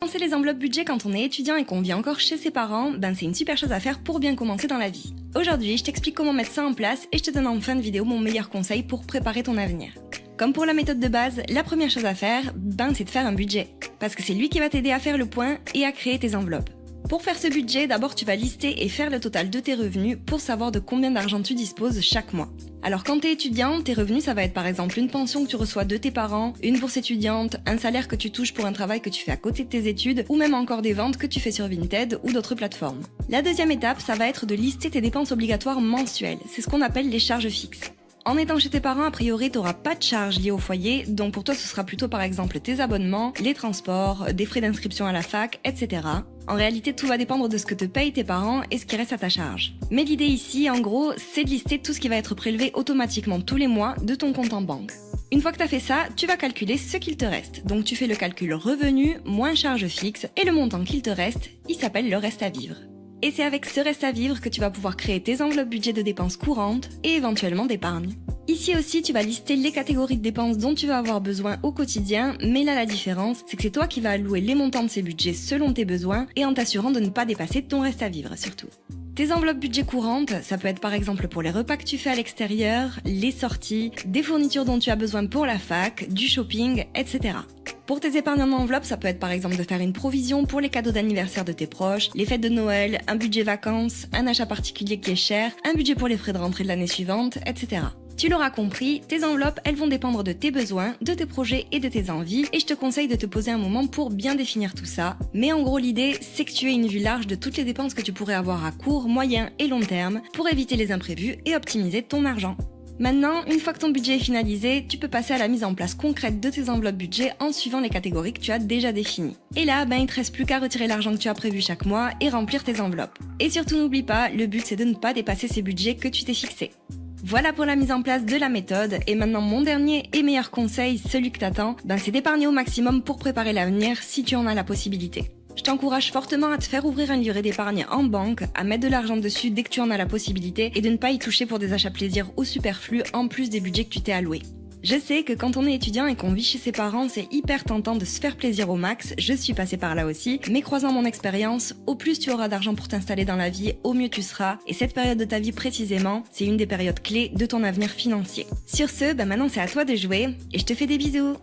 Lancer les enveloppes budget quand on est étudiant et qu'on vit encore chez ses parents, c'est une super chose à faire pour bien commencer dans la vie. Aujourd'hui, je t'explique comment mettre ça en place et je te donne en fin de vidéo mon meilleur conseil pour préparer ton avenir. Comme pour la méthode de base, la première chose à faire, c'est de faire un budget. Parce que c'est lui qui va t'aider à faire le point et à créer tes enveloppes. Pour faire ce budget, d'abord tu vas lister et faire le total de tes revenus pour savoir de combien d'argent tu disposes chaque mois. Alors quand t'es étudiant, tes revenus ça va être par exemple une pension que tu reçois de tes parents, une bourse étudiante, un salaire que tu touches pour un travail que tu fais à côté de tes études, ou même encore des ventes que tu fais sur Vinted ou d'autres plateformes. La deuxième étape, ça va être de lister tes dépenses obligatoires mensuelles, c'est ce qu'on appelle les charges fixes. En étant chez tes parents, a priori, t'auras pas de charges liées au foyer, donc pour toi ce sera plutôt par exemple tes abonnements, les transports, des frais d'inscription à la fac, etc. En réalité, tout va dépendre de ce que te payent tes parents et ce qui reste à ta charge. Mais l'idée ici, en gros, c'est de lister tout ce qui va être prélevé automatiquement tous les mois de ton compte en banque. Une fois que t'as fait ça, tu vas calculer ce qu'il te reste. Donc tu fais le calcul revenu moins charge fixe et le montant qu'il te reste, il s'appelle le reste à vivre. Et c'est avec ce reste à vivre que tu vas pouvoir créer tes enveloppes budget de dépenses courantes et éventuellement d'épargne. Ici aussi, tu vas lister les catégories de dépenses dont tu vas avoir besoin au quotidien, mais là la différence, c'est que c'est toi qui vas allouer les montants de ces budgets selon tes besoins et en t'assurant de ne pas dépasser ton reste à vivre surtout. Tes enveloppes budget courantes, ça peut être par exemple pour les repas que tu fais à l'extérieur, les sorties, des fournitures dont tu as besoin pour la fac, du shopping, etc. Pour tes épargnes en enveloppe, ça peut être par exemple de faire une provision pour les cadeaux d'anniversaire de tes proches, les fêtes de Noël, un budget vacances, un achat particulier qui est cher, un budget pour les frais de rentrée de l'année suivante, etc. Tu l'auras compris, tes enveloppes, elles vont dépendre de tes besoins, de tes projets et de tes envies, et je te conseille de te poser un moment pour bien définir tout ça. Mais en gros, l'idée, c'est que tu aies une vue large de toutes les dépenses que tu pourrais avoir à court, moyen et long terme pour éviter les imprévus et optimiser ton argent. Maintenant, une fois que ton budget est finalisé, tu peux passer à la mise en place concrète de tes enveloppes budget en suivant les catégories que tu as déjà définies. Et là, il te reste plus qu'à retirer l'argent que tu as prévu chaque mois et remplir tes enveloppes. Et surtout n'oublie pas, le but c'est de ne pas dépasser ces budgets que tu t'es fixés. Voilà pour la mise en place de la méthode, et maintenant mon dernier et meilleur conseil, celui que t'attends, c'est d'épargner au maximum pour préparer l'avenir si tu en as la possibilité. Je t'encourage fortement à te faire ouvrir un livret d'épargne en banque, à mettre de l'argent dessus dès que tu en as la possibilité et de ne pas y toucher pour des achats plaisir ou superflus en plus des budgets que tu t'es alloués. Je sais que quand on est étudiant et qu'on vit chez ses parents, c'est hyper tentant de se faire plaisir au max, je suis passée par là aussi, mais croisant mon expérience, au plus tu auras d'argent pour t'installer dans la vie, au mieux tu seras, et cette période de ta vie précisément, c'est une des périodes clés de ton avenir financier. Sur ce, maintenant c'est à toi de jouer, et je te fais des bisous.